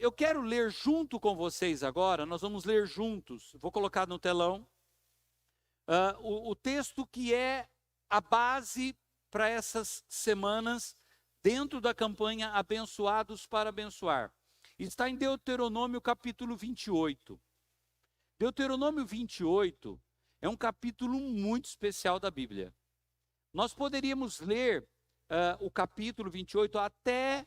Eu quero ler junto com vocês agora, nós vamos ler juntos, vou colocar no telão, o texto que é a base para essas semanas, dentro da campanha Abençoados para Abençoar. Está em Deuteronômio capítulo 28. Deuteronômio 28 é um capítulo muito especial da Bíblia. Nós poderíamos ler o capítulo 28 até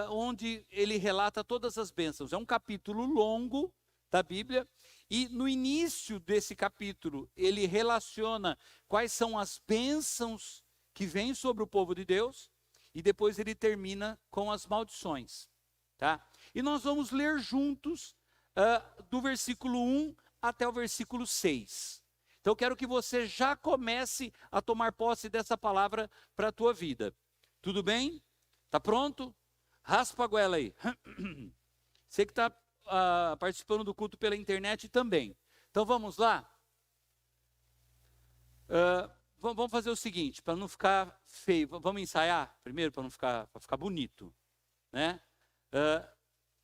onde ele relata todas as bênçãos. É um capítulo longo da Bíblia, e no início desse capítulo ele relaciona quais são as bênçãos que vêm sobre o povo de Deus, e depois ele termina com as maldições. Tá? E nós vamos ler juntos do versículo 1 até o versículo 6. Então eu quero que você já comece a tomar posse dessa palavra para a tua vida. Tudo bem? Está pronto? Raspa a goela aí. Você que está participando do culto pela internet também. Então vamos lá? Vamos fazer o seguinte, para não ficar feio. Vamos ensaiar primeiro, para ficar bonito. Né?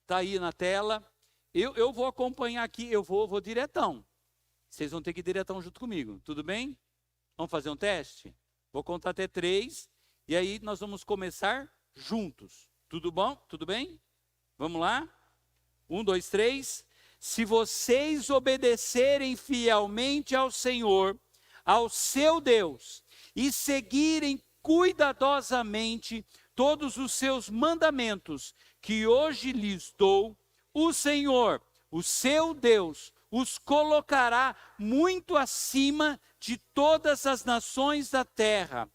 Tá aí na tela. Eu vou acompanhar aqui, eu vou diretão. Vocês vão ter que ir diretão junto comigo. Tudo bem? Vamos fazer um teste? Vou contar até 3, e aí nós vamos começar juntos. Tudo bom? Tudo bem? Vamos lá? 1, 2, 3. Se vocês obedecerem fielmente ao Senhor, ao seu Deus, e seguirem cuidadosamente todos os seus mandamentos que hoje lhes dou, o Senhor, o seu Deus, os colocará muito acima de todas as nações da terra.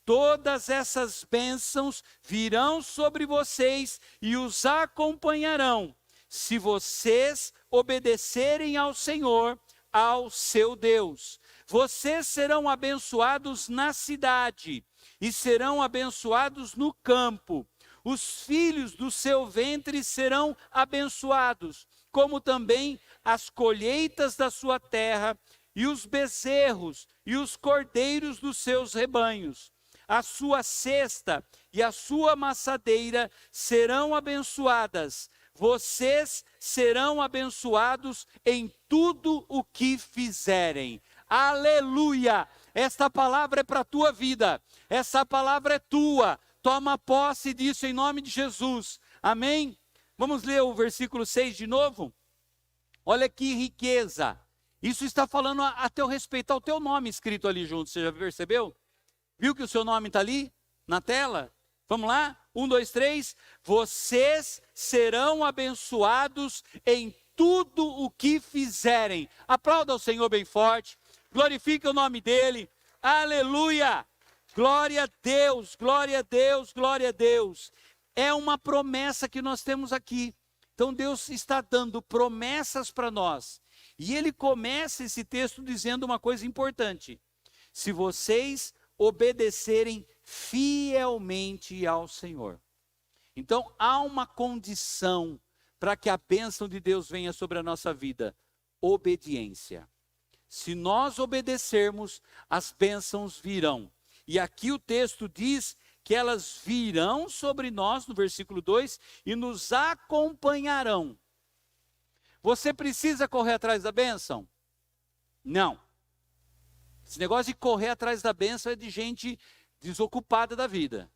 Todas essas bênçãos virão sobre vocês e os acompanharão, se vocês obedecerem ao Senhor, ao seu Deus. Vocês serão abençoados na cidade e serão abençoados no campo. Os filhos do seu ventre serão abençoados, como também as colheitas da sua terra e os bezerros e os cordeiros dos seus rebanhos. A sua cesta e a sua amassadeira serão abençoadas. Vocês serão abençoados em tudo o que fizerem. Aleluia! Esta palavra é para a tua vida. Essa palavra é tua. Toma posse disso em nome de Jesus. Amém? Vamos ler o versículo 6 de novo? Olha que riqueza. Isso está falando a teu respeito, ao teu nome escrito ali junto. Você já percebeu? Viu que o seu nome está ali na tela? Vamos lá? 1, 2, 3. Vocês serão abençoados em tudo o que fizerem. Aplauda o Senhor bem forte. Glorifique o nome dele. Aleluia! Glória a Deus, glória a Deus, glória a Deus. É uma promessa que nós temos aqui. Então Deus está dando promessas para nós. E ele começa esse texto dizendo uma coisa importante. Se vocês obedecerem fielmente ao Senhor. Então há uma condição para que a bênção de Deus venha sobre a nossa vida. Obediência. Se nós obedecermos, as bênçãos virão. E aqui o texto diz que elas virão sobre nós, no versículo 2, e nos acompanharão. Você precisa correr atrás da bênção? Não. Esse negócio de correr atrás da bênção é de gente desocupada da vida.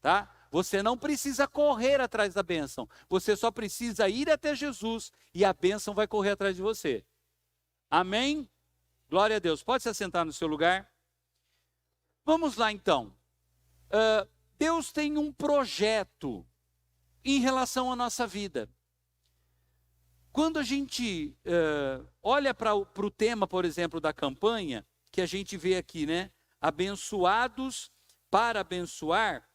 Tá? Você não precisa correr atrás da bênção. Você só precisa ir até Jesus e a bênção vai correr atrás de você. Amém? Glória a Deus. Pode se assentar no seu lugar? Vamos lá então. Deus tem um projeto em relação à nossa vida. Quando a gente olha para o tema, por exemplo, da campanha, que a gente vê aqui, né? Abençoados para abençoar,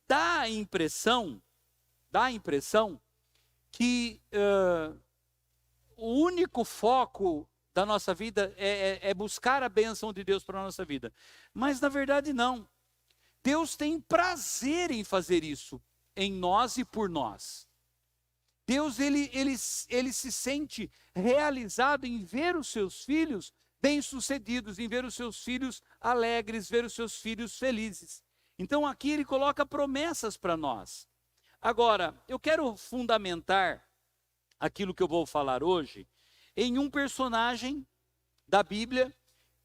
dá a impressão que o único foco da nossa vida é buscar a bênção de Deus para a nossa vida. Mas na verdade não. Deus tem prazer em fazer isso, em nós e por nós. Deus ele se sente realizado em ver os seus filhos bem-sucedidos, em ver os seus filhos alegres, ver os seus filhos felizes. Então aqui ele coloca promessas para nós. Agora, eu quero fundamentar aquilo que eu vou falar hoje em um personagem da Bíblia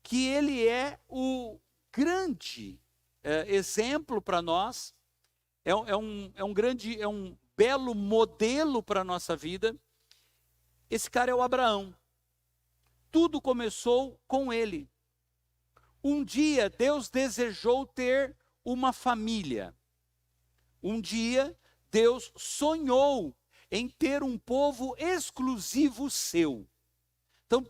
que ele é o grande exemplo para nós, é um belo modelo para a nossa vida. Esse cara é o Abraão. Tudo começou com ele. Um dia Deus desejou ter uma família. Um dia Deus sonhou em ter um povo exclusivo seu. Então,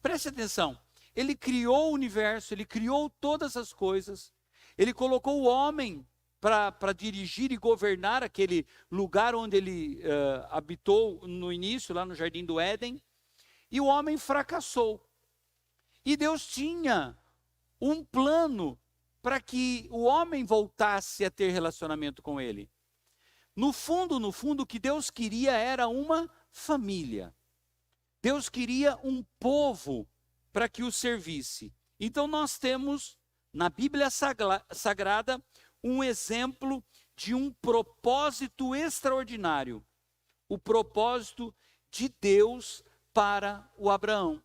preste atenção. Ele criou o universo, ele criou todas as coisas. Ele colocou o homem para dirigir e governar aquele lugar onde ele habitou no início, lá no Jardim do Éden. E o homem fracassou. E Deus tinha um plano para que o homem voltasse a ter relacionamento com ele. No fundo, o que Deus queria era uma família. Deus queria um povo para que o servisse. Então nós temos na Bíblia Sagrada um exemplo de um propósito extraordinário. O propósito de Deus para o Abraão.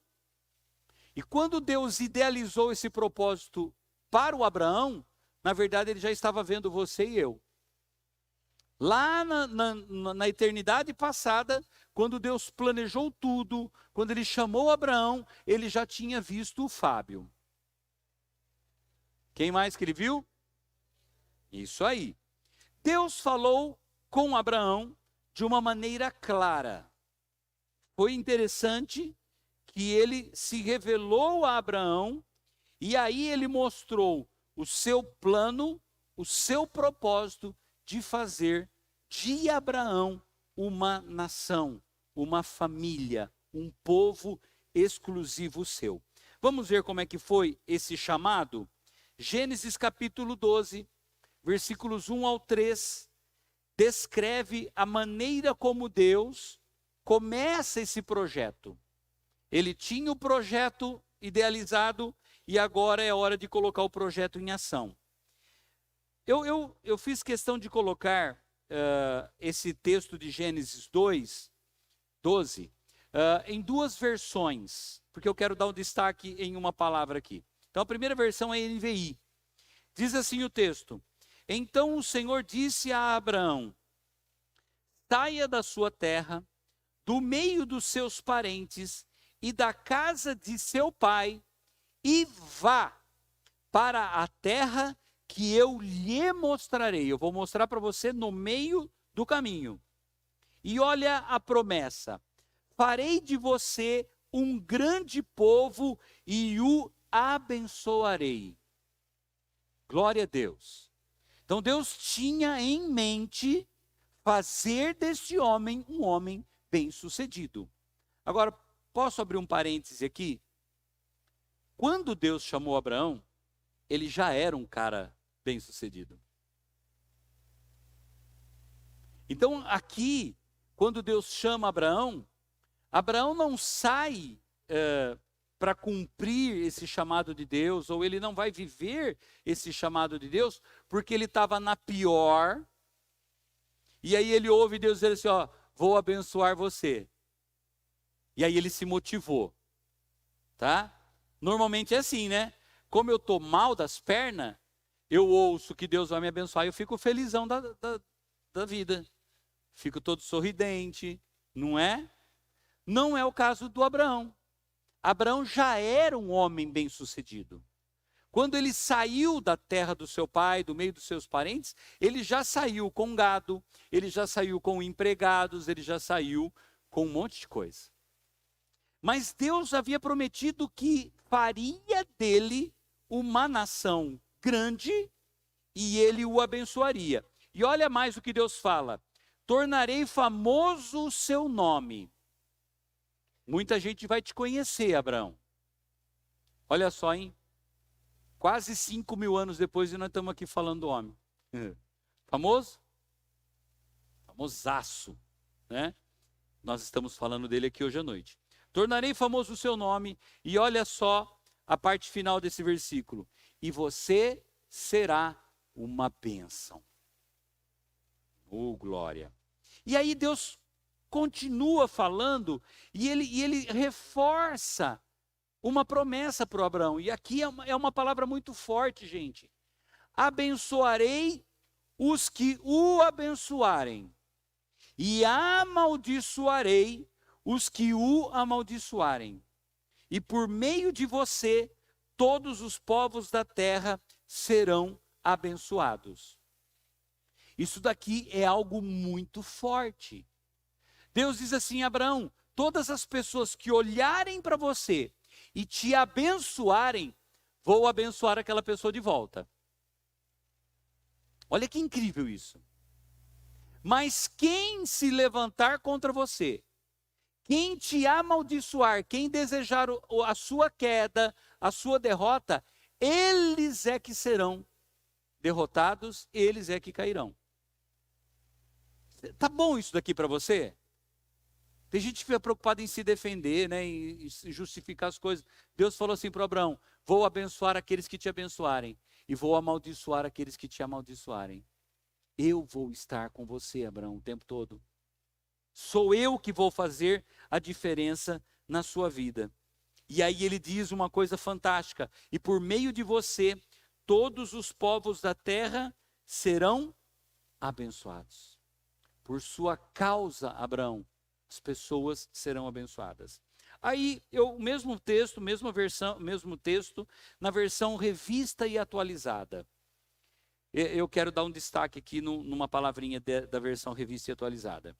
E quando Deus idealizou esse propósito para o Abraão, na verdade ele já estava vendo você e eu. Lá na eternidade passada, quando Deus planejou tudo, quando ele chamou Abraão, ele já tinha visto o Fábio. Quem mais que ele viu? Isso aí. Deus falou com Abraão de uma maneira clara. Foi interessante que ele se revelou a Abraão e aí ele mostrou o seu plano, o seu propósito de fazer de Abraão uma nação, uma família, um povo exclusivo seu. Vamos ver como é que foi esse chamado? Gênesis capítulo 12, versículos 1 ao 3, descreve a maneira como Deus começa esse projeto. Ele tinha o projeto idealizado e agora é hora de colocar o projeto em ação. Eu fiz questão de colocar esse texto de Gênesis 2, 12, em duas versões, porque eu quero dar um destaque em uma palavra aqui. Então a primeira versão é NVI. Diz assim o texto: Então o Senhor disse a Abraão: saia da sua terra, do meio dos seus parentes e da casa de seu pai, e vá para a terra que eu lhe mostrarei. Eu vou mostrar para você no meio do caminho. E olha a promessa: farei de você um grande povo e o abençoarei. Glória a Deus. Então Deus tinha em mente fazer deste homem um homem bem-sucedido. Agora, posso abrir um parêntese aqui? Quando Deus chamou Abraão, ele já era um cara bem-sucedido. Então, aqui, quando Deus chama Abraão, Abraão não sai para cumprir esse chamado de Deus, ou ele não vai viver esse chamado de Deus, porque ele estava na pior, e aí ele ouve Deus dizer assim, ó, vou abençoar você. E aí ele se motivou, tá? Normalmente é assim, né? Como eu estou mal das pernas, eu ouço que Deus vai me abençoar e eu fico felizão da vida. Fico todo sorridente, não é? Não é o caso do Abraão. Abraão já era um homem bem-sucedido. Quando ele saiu da terra do seu pai, do meio dos seus parentes, ele já saiu com gado, ele já saiu com empregados, ele já saiu com um monte de coisa. Mas Deus havia prometido que faria dele uma nação grande e ele o abençoaria. E olha mais o que Deus fala: tornarei famoso o seu nome. Muita gente vai te conhecer, Abraão. Olha só, hein? Quase 5.000 anos depois e nós estamos aqui falando do homem. Famoso? Famosaço, né? Nós estamos falando dele aqui hoje à noite. Tornarei famoso o seu nome, e olha só a parte final desse versículo: e você será uma bênção. Oh, glória. E aí Deus continua falando e ele reforça uma promessa para o Abraão. E aqui é uma palavra muito forte, gente. Abençoarei os que o abençoarem, e amaldiçoarei os que o amaldiçoarem. E por meio de você, todos os povos da terra serão abençoados. Isso daqui é algo muito forte. Deus diz assim: Abraão, todas as pessoas que olharem para você e te abençoarem, vou abençoar aquela pessoa de volta. Olha que incrível isso. Mas quem se levantar contra você, quem te amaldiçoar, quem desejar a sua queda, a sua derrota, eles é que serão derrotados, eles é que cairão. Tá bom isso daqui para você? Tem gente que fica preocupada em se defender, né, em justificar as coisas. Deus falou assim para Abraão: vou abençoar aqueles que te abençoarem e vou amaldiçoar aqueles que te amaldiçoarem. Eu vou estar com você, Abraão, o tempo todo. Sou eu que vou fazer a diferença na sua vida. E aí ele diz uma coisa fantástica: e por meio de você, todos os povos da terra serão abençoados. Por sua causa, Abraão, as pessoas serão abençoadas. Aí, o mesmo texto, mesmo texto, na versão revista e atualizada. Eu quero dar um destaque aqui numa palavrinha da versão revista e atualizada.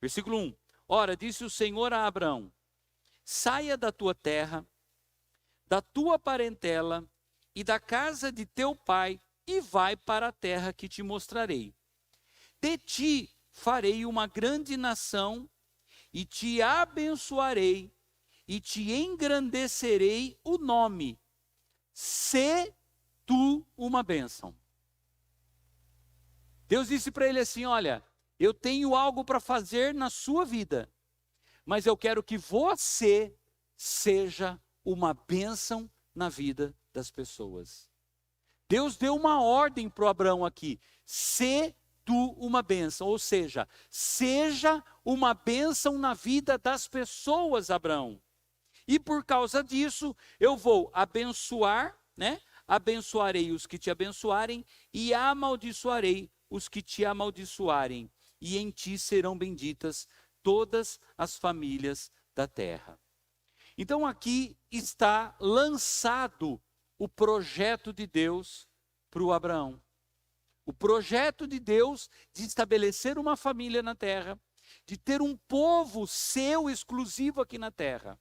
Versículo 1. Ora, disse o Senhor a Abraão: saia da tua terra, da tua parentela e da casa de teu pai, e vai para a terra que te mostrarei. De ti farei uma grande nação, e te abençoarei, e te engrandecerei o nome. Sê tu uma bênção. Deus disse para ele assim: olha, eu tenho algo para fazer na sua vida, mas eu quero que você seja uma bênção na vida das pessoas. Deus deu uma ordem para o Abraão aqui: sê tu uma bênção, ou seja, seja uma bênção na vida das pessoas, Abraão. E por causa disso, eu vou abençoar, né? Abençoarei os que te abençoarem e amaldiçoarei os que te amaldiçoarem. E em ti serão benditas todas as famílias da terra. Então aqui está lançado o projeto de Deus para o Abraão. O projeto de Deus de estabelecer uma família na terra, de ter um povo seu exclusivo aqui na terra.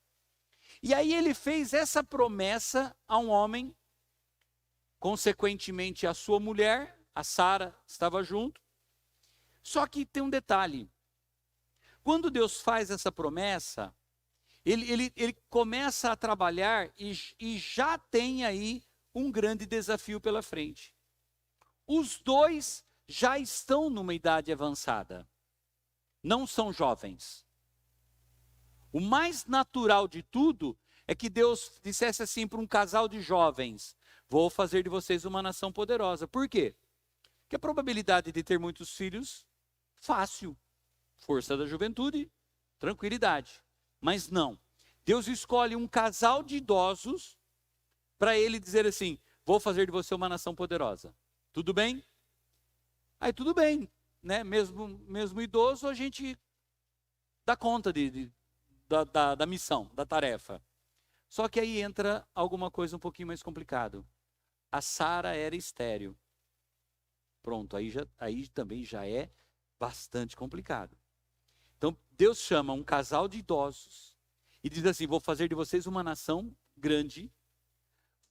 E aí ele fez essa promessa a um homem, consequentemente a sua mulher, a Sara, estava junto. Só que tem um detalhe: quando Deus faz essa promessa, ele começa a trabalhar e já tem aí um grande desafio pela frente. Os dois já estão numa idade avançada, não são jovens. O mais natural de tudo é que Deus dissesse assim para um casal de jovens: vou fazer de vocês uma nação poderosa. Por quê? Porque a probabilidade de ter muitos filhos, fácil. Força da juventude, tranquilidade. Mas não. Deus escolhe um casal de idosos para ele dizer assim: vou fazer de você uma nação poderosa. Tudo bem? Aí tudo bem, né? Mesmo idoso, a gente dá conta da missão, da tarefa. Só que aí entra alguma coisa um pouquinho mais complicado. A Sara era estéril. Pronto, aí também já é bastante complicado. Então Deus chama um casal de idosos e diz assim: vou fazer de vocês uma nação grande,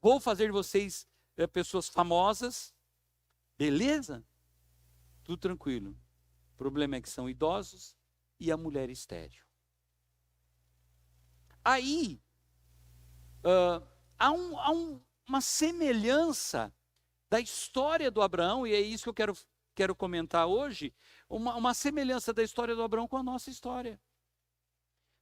vou fazer de vocês pessoas famosas. Beleza? Tudo tranquilo. O problema é que são idosos e a mulher estéril. Aí, há uma semelhança da história do Abraão, e é isso que eu quero comentar hoje, uma semelhança da história do Abraão com a nossa história.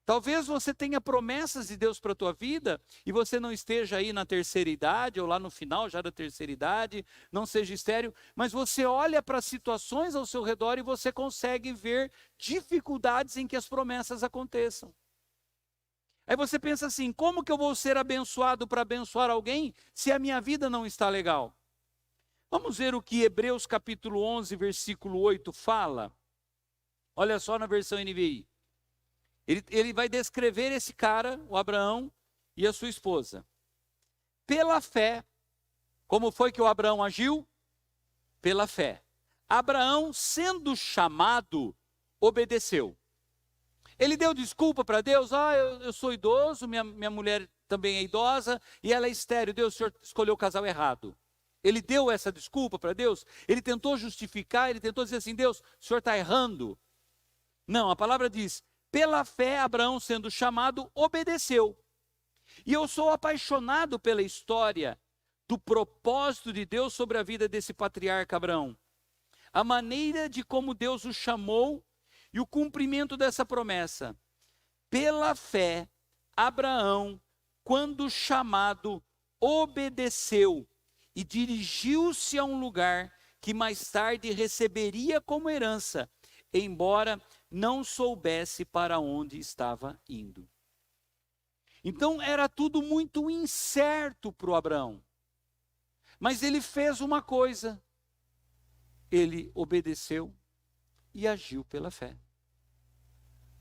Talvez você tenha promessas de Deus para a tua vida e você não esteja aí na terceira idade ou lá no final já da terceira idade, não seja estéril, mas você olha para as situações ao seu redor e você consegue ver dificuldades em que as promessas aconteçam. Aí você pensa assim, como que eu vou ser abençoado para abençoar alguém se a minha vida não está legal? Vamos ver o que Hebreus capítulo 11, versículo 8 fala. Olha só na versão NVI. Ele vai descrever esse cara, o Abraão e a sua esposa. Pela fé, como foi que o Abraão agiu? Pela fé. Abraão, sendo chamado, obedeceu. Ele deu desculpa para Deus, eu sou idoso, minha mulher também é idosa e ela é estéril, Deus, o senhor escolheu o casal errado. Ele deu essa desculpa para Deus, ele tentou justificar, ele tentou dizer assim, Deus, o senhor está errando. Não, a palavra diz, pela fé, Abraão, sendo chamado, obedeceu. E eu sou apaixonado pela história do propósito de Deus sobre a vida desse patriarca Abraão. A maneira de como Deus o chamou e o cumprimento dessa promessa. Pela fé, Abraão, quando chamado, obedeceu e dirigiu-se a um lugar que mais tarde receberia como herança, embora não soubesse para onde estava indo. Então era tudo muito incerto para o Abraão. Mas ele fez uma coisa. Ele obedeceu e agiu pela fé.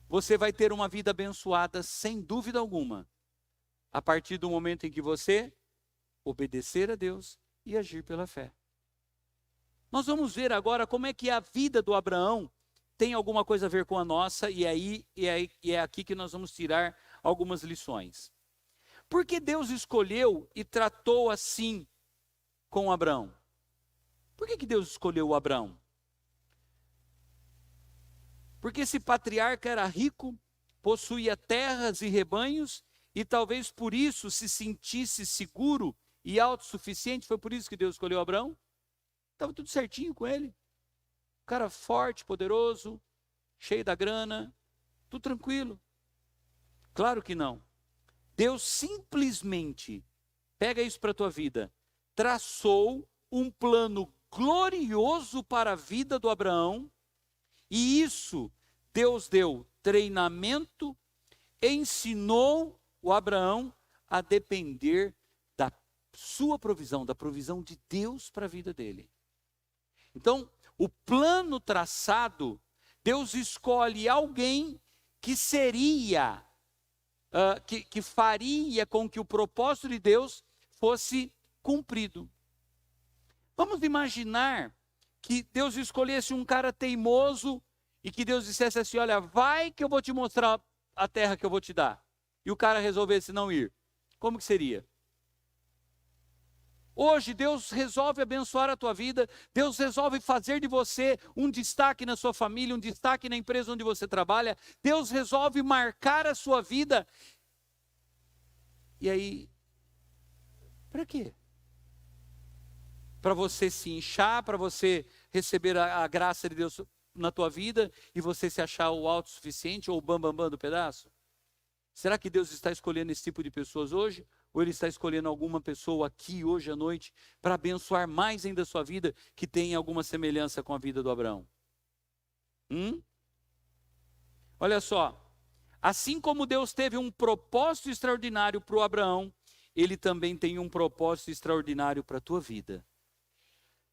Você vai ter uma vida abençoada sem dúvida alguma, a partir do momento em que você obedecer a Deus e agir pela fé. Nós vamos ver agora como é que a vida do Abraão tem alguma coisa a ver com a nossa, e é aqui que nós vamos tirar algumas lições. Por que Deus escolheu e tratou assim com Abraão? Por que Deus escolheu o Abraão? Porque esse patriarca era rico, possuía terras e rebanhos, e talvez por isso se sentisse seguro e autossuficiente. Foi por isso que Deus escolheu Abraão? Estava tudo certinho com ele. Um cara forte, poderoso, cheio da grana, tudo tranquilo. Claro que não. Deus simplesmente, pega isso para a tua vida, traçou um plano glorioso para a vida do Abraão, e isso Deus deu treinamento, ensinou o Abraão a depender da sua provisão, da provisão de Deus para a vida dele. Então, o plano traçado, Deus escolhe alguém que seria, que faria com que o propósito de Deus fosse cumprido. Vamos imaginar que Deus escolhesse um cara teimoso e que Deus dissesse assim, olha, vai que eu vou te mostrar a terra que eu vou te dar. E o cara resolvesse não ir. Como que seria? Hoje Deus resolve abençoar a tua vida, Deus resolve fazer de você um destaque na sua família, um destaque na empresa onde você trabalha, Deus resolve marcar a sua vida. E aí, para quê? Para você se inchar, para você receber a graça de Deus na tua vida e você se achar o autossuficiente ou o bambambam do pedaço? Será que Deus está escolhendo esse tipo de pessoas hoje? Ou Ele está escolhendo alguma pessoa aqui hoje à noite para abençoar mais ainda a sua vida, que tenha alguma semelhança com a vida do Abraão? Olha só, assim como Deus teve um propósito extraordinário para o Abraão, Ele também tem um propósito extraordinário para a tua vida.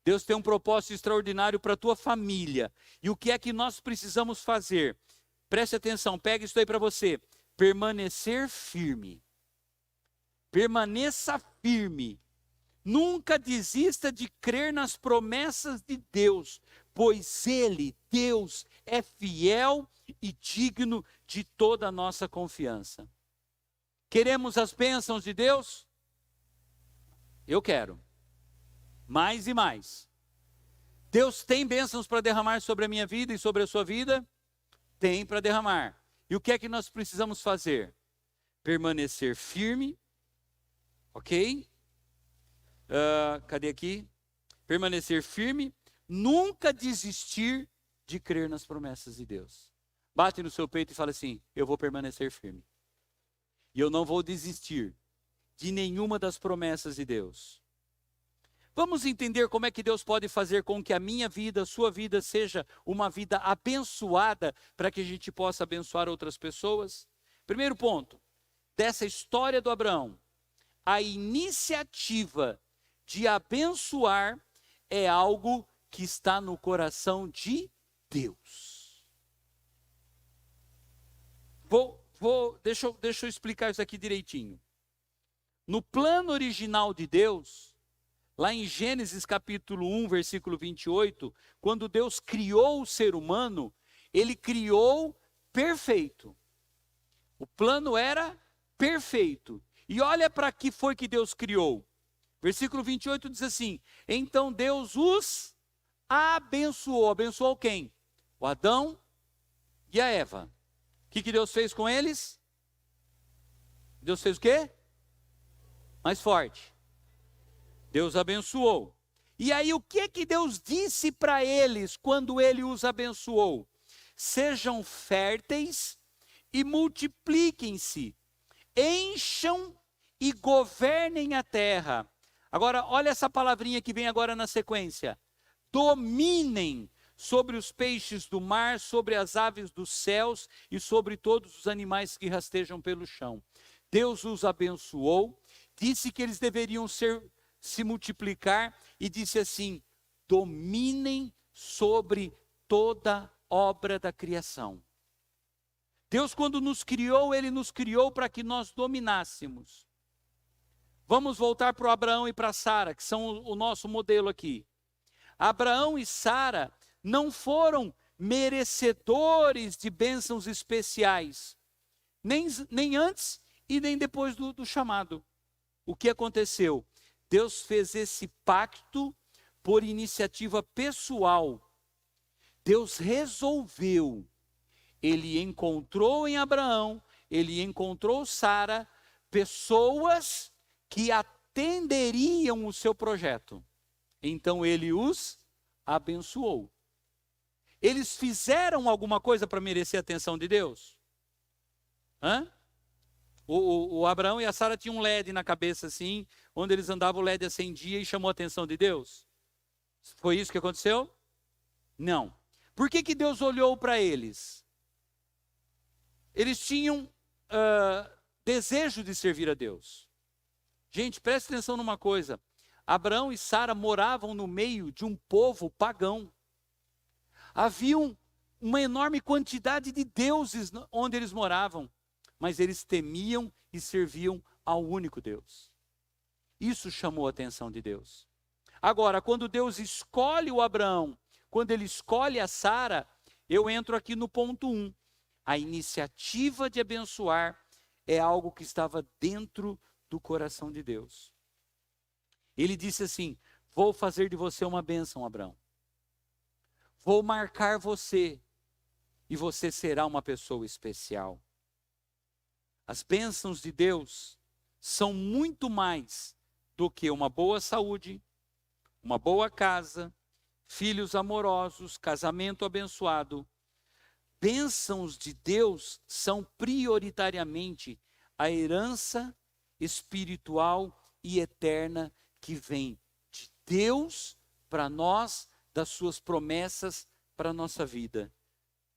Deus tem um propósito extraordinário para a tua família. E o que é que nós precisamos fazer? Preste atenção, pega isso aí para você. Permanecer firme. Permaneça firme. Nunca desista de crer nas promessas de Deus, pois Ele, Deus, é fiel e digno de toda a nossa confiança. Queremos as bênçãos de Deus? Eu quero. Mais e mais. Deus tem bênçãos para derramar sobre a minha vida e sobre a sua vida? Tem para derramar. E o que é que nós precisamos fazer? Permanecer firme. Ok? Cadê aqui? Permanecer firme, nunca desistir de crer nas promessas de Deus. Bate no seu peito e fala assim: eu vou permanecer firme. E eu não vou desistir de nenhuma das promessas de Deus. Vamos entender como é que Deus pode fazer com que a minha vida, a sua vida, seja uma vida abençoada, para que a gente possa abençoar outras pessoas? Primeiro ponto, dessa história do Abraão, a iniciativa de abençoar é algo que está no coração de Deus. Deixa eu explicar isso aqui direitinho. No plano original de Deus, lá em Gênesis capítulo 1, versículo 28, quando Deus criou o ser humano, ele criou perfeito. O plano era perfeito. E olha para que foi que Deus criou. Versículo 28 diz assim: então Deus os abençoou. Abençoou quem? O Adão e a Eva. O que Deus fez com eles? Deus fez o quê? Mais forte. Deus abençoou. E aí o que Deus disse para eles quando ele os abençoou? Sejam férteis e multipliquem-se, encham e governem a terra. Agora, olha essa palavrinha que vem agora na sequência. Dominem sobre os peixes do mar, sobre as aves dos céus e sobre todos os animais que rastejam pelo chão. Deus os abençoou, disse que eles deveriam se multiplicar e disse assim: dominem sobre toda obra da criação. Deus, quando nos criou, ele nos criou para que nós dominássemos. Vamos voltar para o Abraão e para Sara, que são o nosso modelo aqui. Abraão e Sara não foram merecedores de bênçãos especiais, nem antes e nem depois do chamado. O que aconteceu? Deus fez esse pacto por iniciativa pessoal. Deus resolveu. Ele encontrou em Abraão, ele encontrou Sara, pessoas que atenderiam o seu projeto. Então ele os abençoou. Eles fizeram alguma coisa para merecer a atenção de Deus? O Abraão e a Sara tinham um LED na cabeça assim, onde eles andavam, o LED acendia e chamou a atenção de Deus? Foi isso que aconteceu? Não. Por que Deus olhou para eles? Eles tinham desejo de servir a Deus. Gente, preste atenção numa coisa. Abraão e Sara moravam no meio de um povo pagão. Havia uma enorme quantidade de deuses onde eles moravam, mas eles temiam e serviam ao único Deus. Isso chamou a atenção de Deus. Agora, quando Deus escolhe o Abraão, quando ele escolhe a Sara, eu entro aqui no ponto 1. A iniciativa de abençoar é algo que estava dentro do coração de Deus. Ele disse assim: vou fazer de você uma bênção, Abraão. Vou marcar você e você será uma pessoa especial. As bênçãos de Deus são muito mais do que uma boa saúde, uma boa casa, filhos amorosos, casamento abençoado. Bênçãos de Deus são prioritariamente a herança espiritual e eterna que vem de Deus para nós, das suas promessas para a nossa vida.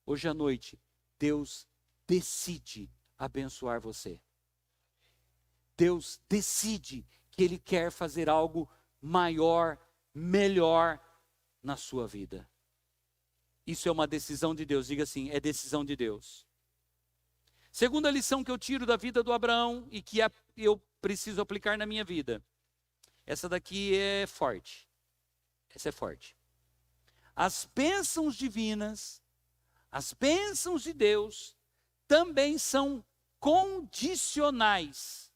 Hoje à noite, Deus decide abençoar você. Deus decide que Ele quer fazer algo maior, melhor na sua vida. Isso é uma decisão de Deus. Diga assim: é decisão de Deus. Segunda lição que eu tiro da vida do Abraão e que eu preciso aplicar na minha vida. Essa daqui é forte. Essa é forte. As bênçãos divinas, as bênçãos de Deus, também são condicionais.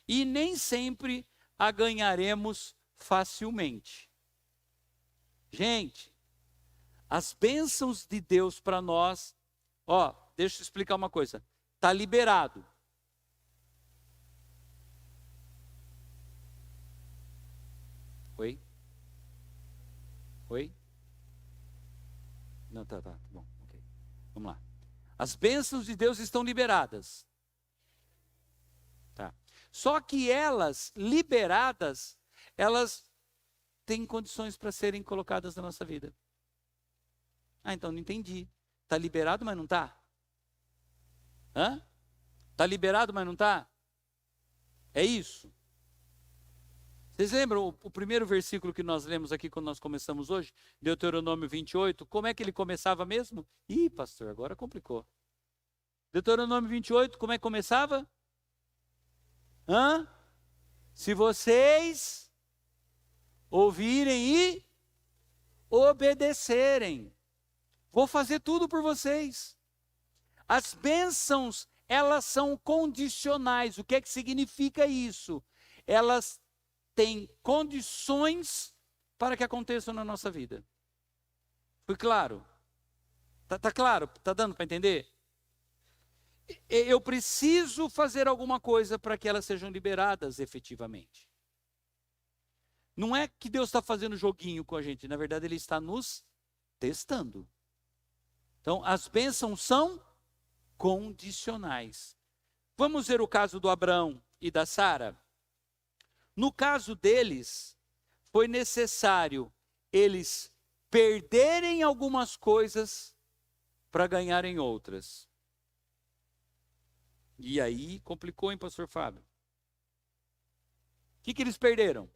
E nem sempre a ganharemos facilmente. Gente, as bênçãos de Deus para nós, deixa eu explicar uma coisa. Está liberado. Oi? Oi? Não, tá bom, ok. Vamos lá. As bênçãos de Deus estão liberadas. Tá. Só que elas, liberadas, elas têm condições para serem colocadas na nossa vida. Ah, então não entendi. Está liberado, mas não está? Hã? Está liberado, mas não está? É isso. Vocês lembram o primeiro versículo que nós lemos aqui quando nós começamos hoje? Deuteronômio 28. Como é que ele começava mesmo? Ih, pastor, agora complicou. Deuteronômio 28, como é que começava? Se vocês ouvirem e obedecerem, vou fazer tudo por vocês. As bênçãos, elas são condicionais. O que é que significa isso? Elas têm condições para que aconteçam na nossa vida. Foi claro? Tá claro? Tá dando para entender? Eu preciso fazer alguma coisa para que elas sejam liberadas efetivamente. Não é que Deus está fazendo joguinho com a gente, na verdade Ele está nos testando. Então, as bênçãos são condicionais. Vamos ver o caso do Abrão e da Sara. No caso deles, foi necessário eles perderem algumas coisas para ganharem outras. E aí complicou, hein, pastor Fábio? O que eles perderam?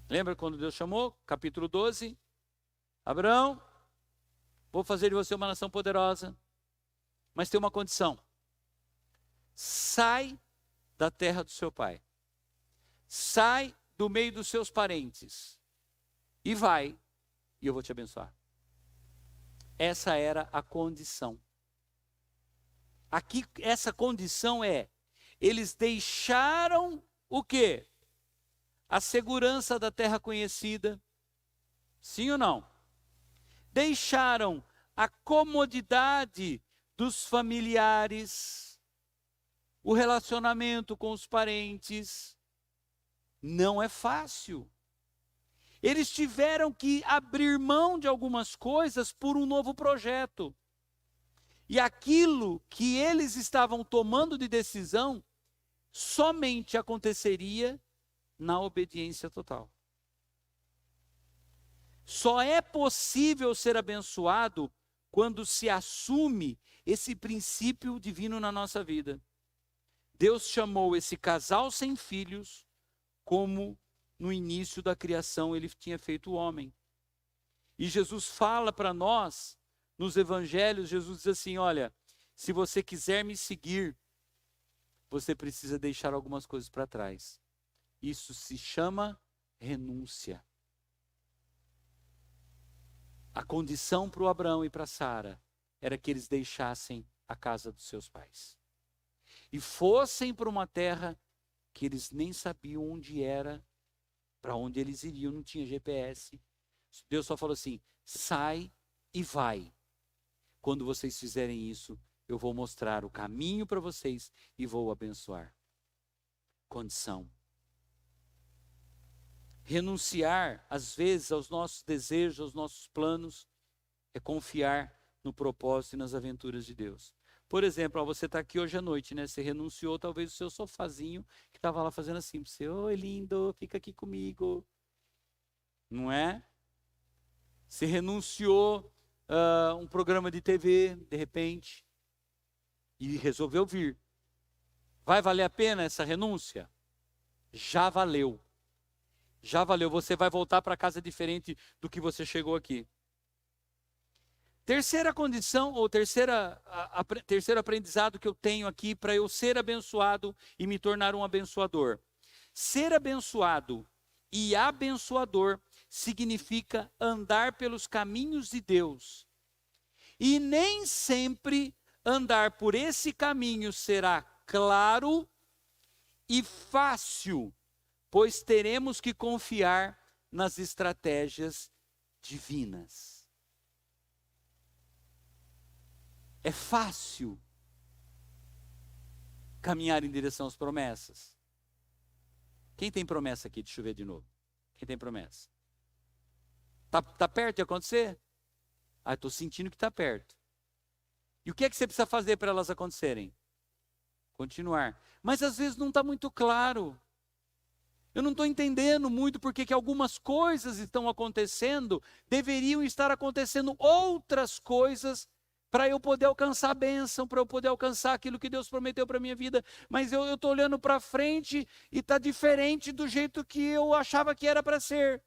Lembra quando Deus chamou? Capítulo 12. Abraão, vou fazer de você uma nação poderosa, mas tem uma condição. Sai da terra do seu pai. Sai do meio dos seus parentes. E vai, e eu vou te abençoar. Essa era a condição. Aqui, essa condição é, eles deixaram o quê? A segurança da terra conhecida. Sim ou não? Deixaram a comodidade dos familiares, o relacionamento com os parentes. Não é fácil. Eles tiveram que abrir mão de algumas coisas por um novo projeto. E aquilo que eles estavam tomando de decisão somente aconteceria na obediência total. Só é possível ser abençoado quando se assume esse princípio divino na nossa vida. Deus chamou esse casal sem filhos como no início da criação ele tinha feito o homem. E Jesus fala para nós, nos evangelhos, Jesus diz assim, olha, se você quiser me seguir, você precisa deixar algumas coisas para trás. Isso se chama renúncia. A condição para o Abraão e para Sara era que eles deixassem a casa dos seus pais. E fossem para uma terra que eles nem sabiam onde era, para onde eles iriam, não tinha GPS. Deus só falou assim, sai e vai. Quando vocês fizerem isso, eu vou mostrar o caminho para vocês e vou abençoar. Condição. Renunciar, às vezes, aos nossos desejos, aos nossos planos, é confiar no propósito e nas aventuras de Deus. Por exemplo, você está aqui hoje à noite, né? Você renunciou talvez o seu sofazinho, que estava lá fazendo assim para você. Oi, lindo, fica aqui comigo. Não é? Você renunciou um programa de TV, de repente, e resolveu vir. Vai valer a pena essa renúncia? Já valeu. Já valeu. Você vai voltar para casa diferente do que você chegou aqui. Terceira condição, ou terceiro aprendizado que eu tenho aqui para eu ser abençoado e me tornar um abençoador. Ser abençoado e abençoador significa andar pelos caminhos de Deus. E nem sempre andar por esse caminho será claro e fácil, pois teremos que confiar nas estratégias divinas. É fácil caminhar em direção às promessas. Quem tem promessa aqui? Deixa eu ver de novo. Quem tem promessa? Tá perto de acontecer? Ah, estou sentindo que está perto. E o que é que você precisa fazer para elas acontecerem? Continuar. Mas às vezes não está muito claro. Eu não estou entendendo muito porque que algumas coisas estão acontecendo, deveriam estar acontecendo outras coisas para eu poder alcançar a bênção, para eu poder alcançar aquilo que Deus prometeu para a minha vida. Mas eu estou olhando para frente e está diferente do jeito que eu achava que era para ser.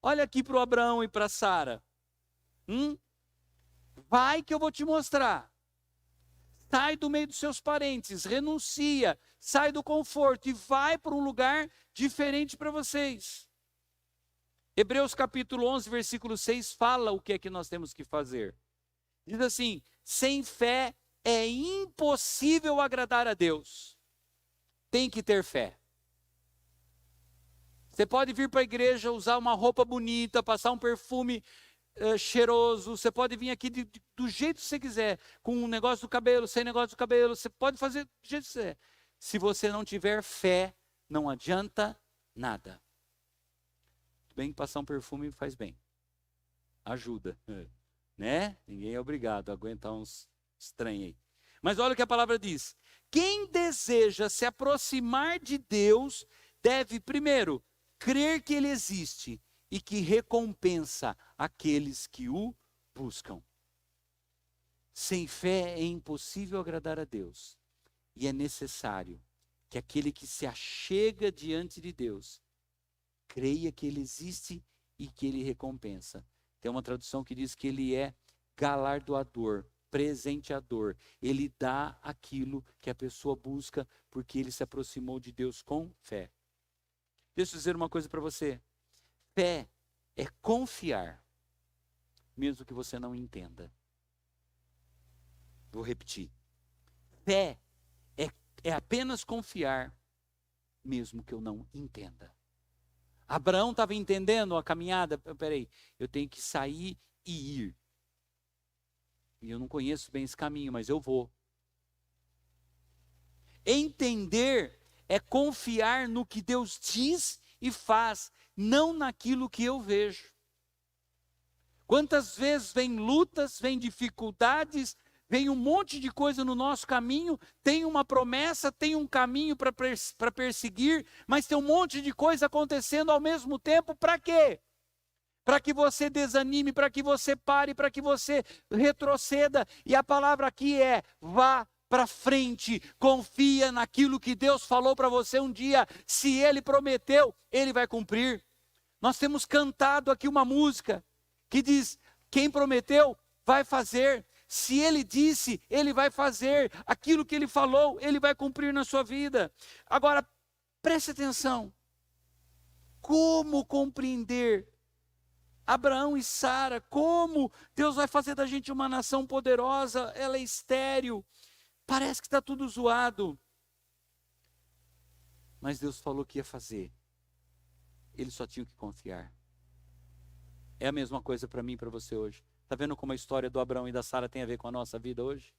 Olha aqui para o Abraão e para Sara. Vai que eu vou te mostrar. Sai do meio dos seus parentes, renuncia, sai do conforto e vai para um lugar diferente para vocês. Hebreus capítulo 11, versículo 6 fala o que é que nós temos que fazer. Diz assim: sem fé é impossível agradar a Deus. Tem que ter fé. Você pode vir para a igreja, usar uma roupa bonita, passar um perfume cheiroso, você pode vir aqui do jeito que você quiser, com um negócio do cabelo, sem negócio do cabelo, você pode fazer do jeito que você quiser. Se você não tiver fé, não adianta nada. Tudo bem que passar um perfume faz bem, ajuda, né? Ninguém é obrigado a aguentar uns estranhos aí. Mas olha o que a palavra diz: quem deseja se aproximar de Deus, deve primeiro crer que Ele existe e que recompensa aqueles que o buscam. Sem fé é impossível agradar a Deus. E é necessário que aquele que se achega diante de Deus creia que Ele existe e que Ele recompensa. Tem uma tradução que diz que Ele é galardoador, presenteador. Ele dá aquilo que a pessoa busca porque ele se aproximou de Deus com fé. Deixa eu dizer uma coisa para você. Fé é confiar, mesmo que você não entenda. Vou repetir. Fé é apenas confiar, mesmo que eu não entenda. Abraão estava entendendo a caminhada. Peraí, eu tenho que sair e ir. E eu não conheço bem esse caminho, mas eu vou. Entender é confiar no que Deus diz e faz, não naquilo que eu vejo. Quantas vezes vem lutas, vem dificuldades, vem um monte de coisa no nosso caminho, tem uma promessa, tem um caminho para perseguir, mas tem um monte de coisa acontecendo ao mesmo tempo, para quê? Para que você desanime, para que você pare, para que você retroceda. E a palavra aqui é: vá para frente, confia naquilo que Deus falou para você um dia. Se Ele prometeu, Ele vai cumprir. Nós temos cantado aqui uma música que diz: quem prometeu, vai fazer. Se Ele disse, Ele vai fazer. Aquilo que Ele falou, Ele vai cumprir na sua vida. Agora, preste atenção. Como compreender Abraão e Sara? Como Deus vai fazer da gente uma nação poderosa? Ela é estéril. Parece que está tudo zoado. Mas Deus falou que ia fazer. Eles só tinham que confiar. É a mesma coisa para mim e para você hoje. Está vendo como a história do Abraão e da Sara tem a ver com a nossa vida hoje?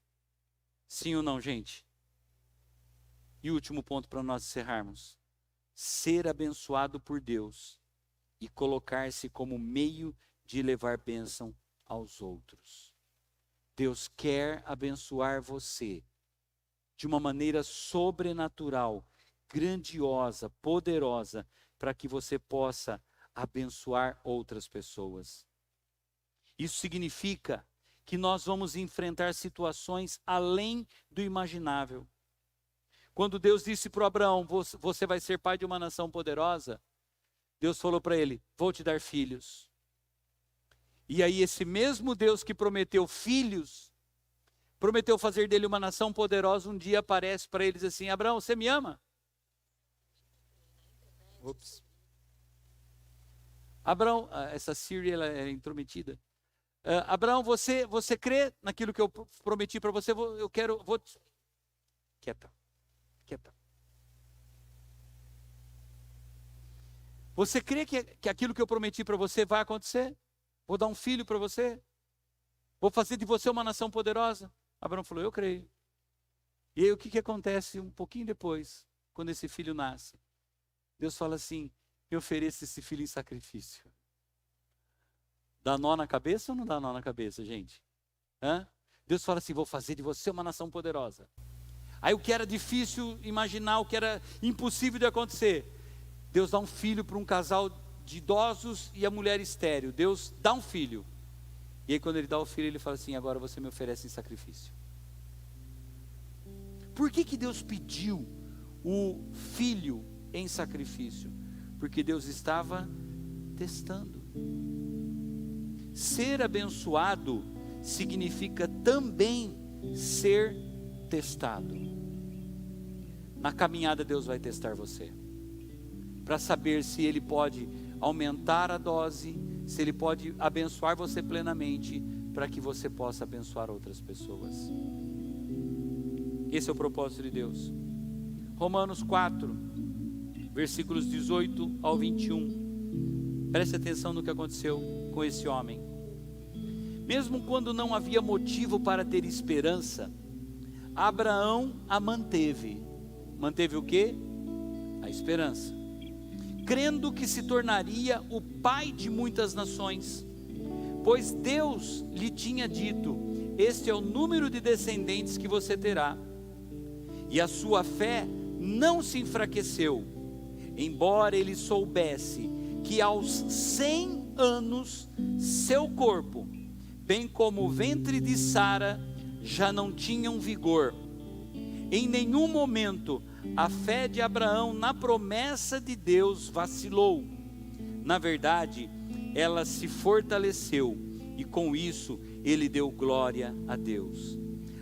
Sim ou não, gente? E o último ponto para nós encerrarmos. Ser abençoado por Deus e colocar-se como meio de levar bênção aos outros. Deus quer abençoar você de uma maneira sobrenatural, grandiosa, poderosa, para que você possa abençoar outras pessoas. Isso significa que nós vamos enfrentar situações além do imaginável. Quando Deus disse para Abraão: você vai ser pai de uma nação poderosa, Deus falou para ele: vou te dar filhos. E aí esse mesmo Deus que prometeu filhos, prometeu fazer dele uma nação poderosa, um dia aparece para eles assim: Abraão, você me ama? Ops. Abraão, essa Siri, ela é intrometida. Abraão, você crê naquilo que eu prometi para você? Quieta. Você crê que aquilo que eu prometi para você vai acontecer? Vou dar um filho para você? Vou fazer de você uma nação poderosa? Abraão falou: eu creio. E aí o que acontece um pouquinho depois, quando esse filho nasce? Deus fala assim: me ofereça esse filho em sacrifício. Dá nó na cabeça ou não dá nó na cabeça, gente? Deus fala assim, vou fazer de você uma nação poderosa. Aí o que era difícil imaginar, o que era impossível de acontecer, Deus dá um filho para um casal de idosos e a mulher estéril. Deus dá um filho. E aí quando ele dá o filho, ele fala assim, agora você me oferece em sacrifício. Por que Deus pediu o filho em sacrifício? Porque Deus estava testando. Ser abençoado significa também ser testado. Na caminhada Deus vai testar você, para saber se Ele pode aumentar a dose, se Ele pode abençoar você plenamente, para que você possa abençoar outras pessoas. Esse é o propósito de Deus. Romanos 4, versículos 18 ao 21. Preste atenção no que aconteceu com esse homem. Mesmo quando não havia motivo para ter esperança, Abraão a manteve. Manteve o quê? A esperança. Crendo que se tornaria o pai de muitas nações, pois Deus lhe tinha dito, este é o número de descendentes que você terá. E a sua fé não se enfraqueceu, embora ele soubesse que aos 100 anos, seu corpo, bem como o ventre de Sara, já não tinham vigor. Em nenhum momento a fé de Abraão na promessa de Deus vacilou. Na verdade, ela se fortaleceu e com isso ele deu glória a Deus.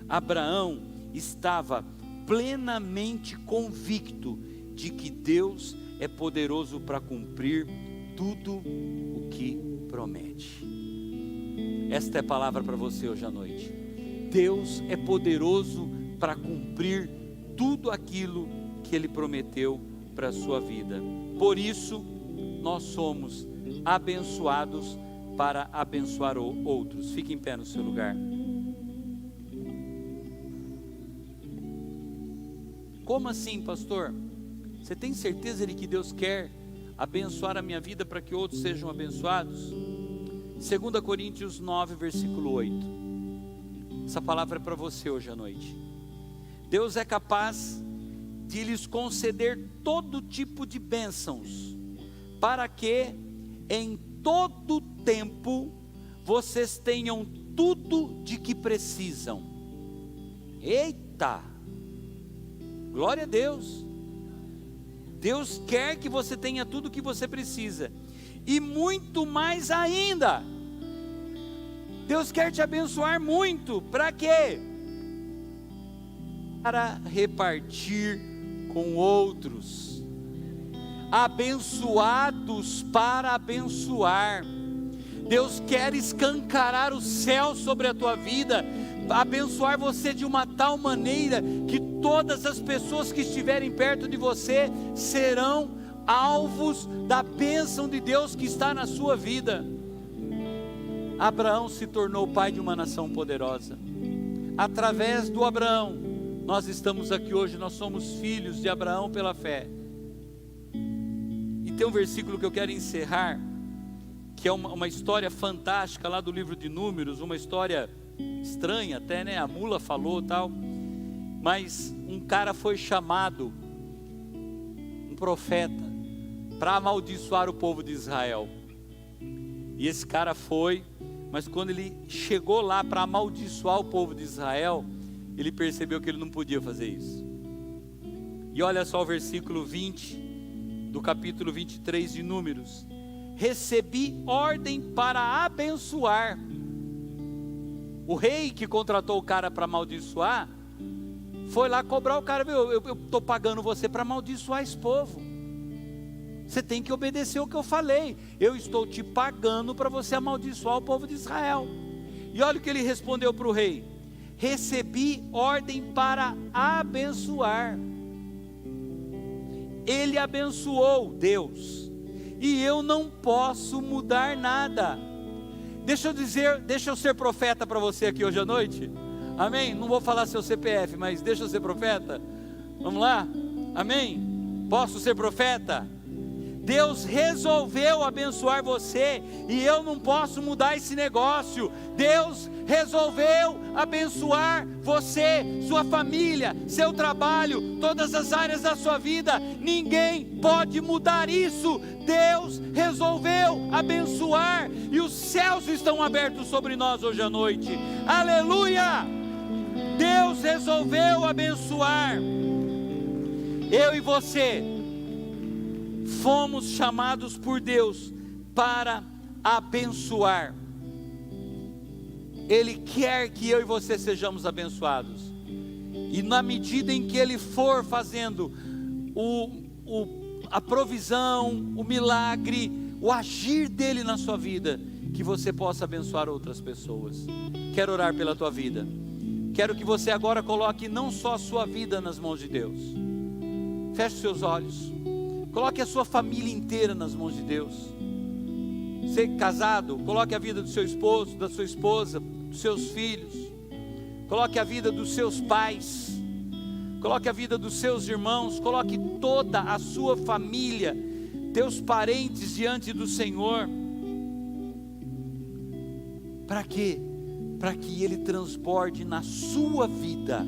Abraão estava plenamente convicto de que Deus é poderoso para cumprir tudo o que promete. Esta é a palavra para você hoje à noite. Deus é poderoso para cumprir tudo aquilo que Ele prometeu para a sua vida. Por isso, nós somos abençoados para abençoar outros. Fique em pé no seu lugar. Como assim, pastor? Você tem certeza de que Deus quer abençoar a minha vida para que outros sejam abençoados? 2 Coríntios 9, versículo 8. Essa palavra é para você hoje à noite. Deus é capaz de lhes conceder todo tipo de bênçãos, para que em todo tempo vocês tenham tudo de que precisam. Eita! Glória a Deus! Deus quer que você tenha tudo o que você precisa, e muito mais ainda. Deus quer te abençoar muito, para quê? Para repartir com outros, abençoados para abençoar. Deus quer escancarar o céu sobre a tua vida, abençoar você de uma tal maneira que todas as pessoas que estiverem perto de você serão alvos da bênção de Deus que está na sua vida. Abraão se tornou pai de uma nação poderosa. Através do Abraão, nós estamos aqui hoje, nós somos filhos de Abraão pela fé. E tem um versículo que eu quero encerrar, que é uma história fantástica lá do livro de Números, uma história estranha até, né? A mula falou tal, mas um cara foi chamado, um profeta, para amaldiçoar o povo de Israel. E esse cara foi, mas quando ele chegou lá para amaldiçoar o povo de Israel, ele percebeu que ele não podia fazer isso. E olha só o versículo 20 do capítulo 23 de Números. Recebi ordem para abençoar. O rei que contratou o cara para amaldiçoar, foi lá cobrar o cara, eu estou pagando você para amaldiçoar esse povo. Você tem que obedecer o que eu falei. Eu estou te pagando para você amaldiçoar o povo de Israel. E olha o que ele respondeu para o rei. Recebi ordem para abençoar. Ele abençoou Deus, e eu não posso mudar nada. Deixa eu ser profeta para você aqui hoje à noite. Amém? Não vou falar seu CPF, mas deixa eu ser profeta. Vamos lá? Amém? Posso ser profeta? Deus resolveu abençoar você, e eu não posso mudar esse negócio. Deus resolveu abençoar você, sua família, seu trabalho, todas as áreas da sua vida. Ninguém pode mudar isso. Deus resolveu abençoar, e os céus estão abertos sobre nós hoje à noite. Aleluia! Deus resolveu abençoar. Eu e você fomos chamados por Deus para abençoar. Ele quer que eu e você sejamos abençoados, e na medida em que Ele for fazendo a provisão, o milagre, o agir dEle na sua vida, que você possa abençoar outras pessoas. Quero orar pela tua vida. Quero que você agora coloque não só a sua vida nas mãos de Deus. Feche seus olhos. Coloque a sua família inteira nas mãos de Deus. Você casado, coloque a vida do seu esposo, da sua esposa, dos seus filhos. Coloque a vida dos seus pais. Coloque a vida dos seus irmãos. Coloque toda a sua família, teus parentes diante do Senhor. Para quê? Para que Ele transborde na sua vida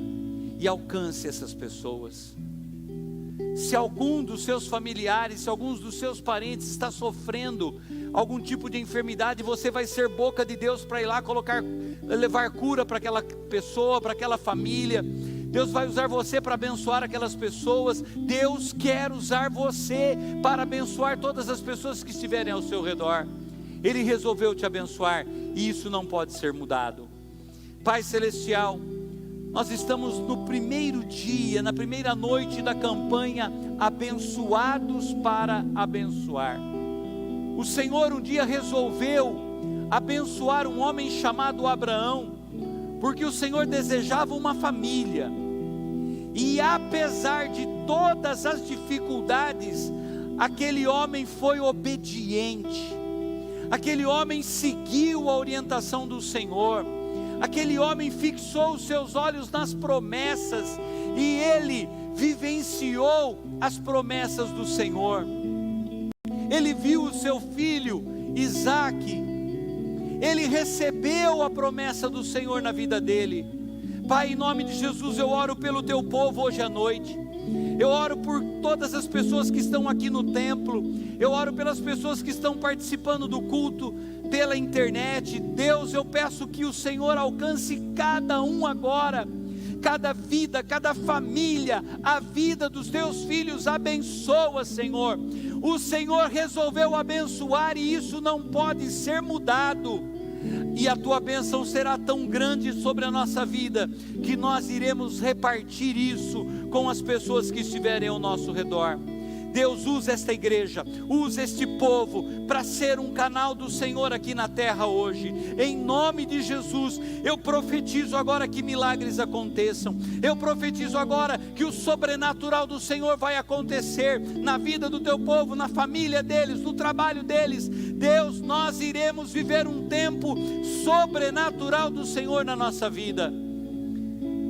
e alcance essas pessoas. Se algum dos seus familiares, se alguns dos seus parentes está sofrendo algum tipo de enfermidade, você vai ser boca de Deus para ir lá levar cura para aquela pessoa, para aquela família. Deus vai usar você para abençoar aquelas pessoas. Deus quer usar você para abençoar todas as pessoas que estiverem ao seu redor. Ele resolveu te abençoar, e isso não pode ser mudado. Pai Celestial, nós estamos no primeiro dia, na primeira noite da campanha Abençoados para Abençoar. O Senhor um dia resolveu abençoar um homem chamado Abraão, porque o Senhor desejava uma família, e apesar de todas as dificuldades, aquele homem foi obediente, aquele homem seguiu a orientação do Senhor, aquele homem fixou os seus olhos nas promessas, e ele vivenciou as promessas do Senhor. Ele viu o seu filho Isaque, ele recebeu a promessa do Senhor na vida dele. Pai, em nome de Jesus, eu oro pelo teu povo hoje à noite. Eu oro por todas as pessoas que estão aqui no templo. Eu oro pelas pessoas que estão participando do culto pela internet. Deus, eu peço que o Senhor alcance cada um agora, cada vida, cada família, a vida dos teus filhos. Abençoa, Senhor. O Senhor resolveu abençoar, e isso não pode ser mudado. E a tua bênção será tão grande sobre a nossa vida, que nós iremos repartir isso com as pessoas que estiverem ao nosso redor. Deus, usa esta igreja, usa este povo para ser um canal do Senhor aqui na terra hoje. Em nome de Jesus, eu profetizo agora que milagres aconteçam. Eu profetizo agora que o sobrenatural do Senhor vai acontecer na vida do teu povo, na família deles, no trabalho deles. Deus, nós iremos viver um tempo sobrenatural do Senhor na nossa vida.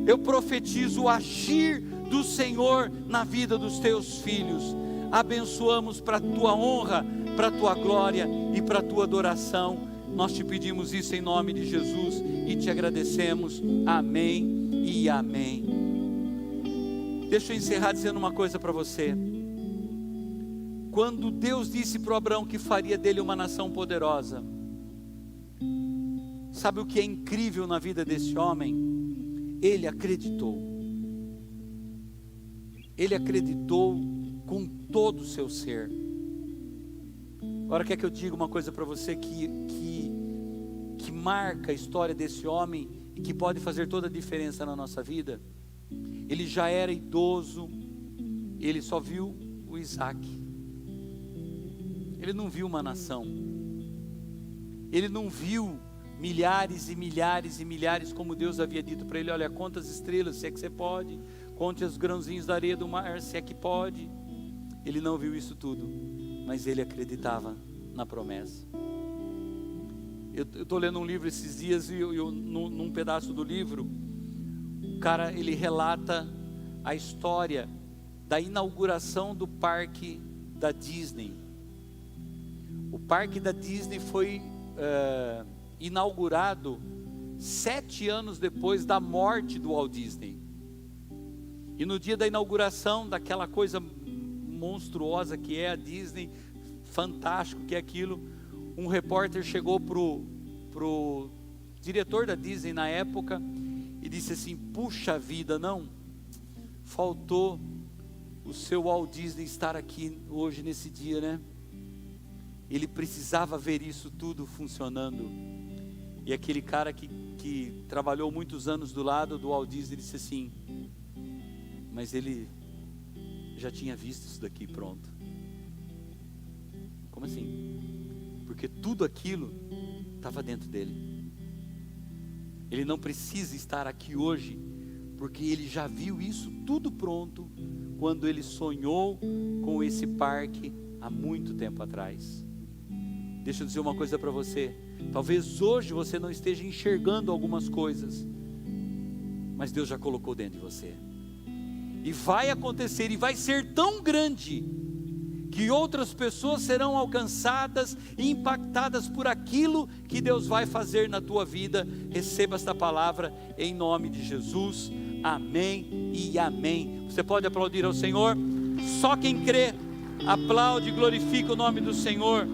Eu profetizo o agir do Senhor na vida dos teus filhos. Abençoamos para a tua honra, para a tua glória e para a tua adoração. Nós te pedimos isso em nome de Jesus e te agradecemos. Amém e amém. Deixa eu encerrar dizendo uma coisa para você. Quando Deus disse para Abraão que faria dele uma nação poderosa, sabe o que é incrível na vida desse homem? Ele acreditou. Ele acreditou com todo o seu ser. Agora quer que eu diga uma coisa para você que marca a história desse homem e que pode fazer toda a diferença na nossa vida? Ele já era idoso, ele só viu o Isaque. Ele não viu uma nação. Ele não viu milhares e milhares e milhares, como Deus havia dito para ele: olha, conta as estrelas, se é que você pode, conte os grãozinhos da areia do mar, se é que pode. Ele não viu isso tudo, mas ele acreditava na promessa. Eu estou lendo um livro esses dias, e num pedaço do livro, o cara, ele relata a história da inauguração do parque da Disney, O parque da Disney foi inaugurado 7 anos depois da morte do Walt Disney. E no dia da inauguração daquela coisa monstruosa que é a Disney, fantástico que é aquilo, um repórter chegou pro diretor da Disney na época e disse assim: puxa vida, não, faltou o seu Walt Disney estar aqui hoje nesse dia, né? Ele precisava ver isso tudo funcionando. E aquele cara que trabalhou muitos anos do lado do Walt Disney disse assim: mas ele já tinha visto isso daqui pronto. Como assim? Porque tudo aquilo estava dentro dele. Ele não precisa estar aqui hoje, porque ele já viu isso tudo pronto quando ele sonhou com esse parque há muito tempo atrás. Deixa eu dizer uma coisa para você. Talvez hoje você não esteja enxergando algumas coisas, mas Deus já colocou dentro de você. E vai acontecer, e vai ser tão grande, que outras pessoas serão alcançadas e impactadas por aquilo que Deus vai fazer na tua vida. Receba esta palavra em nome de Jesus. Amém e amém. Você pode aplaudir ao Senhor? Só quem crê, aplaude e glorifica o nome do Senhor.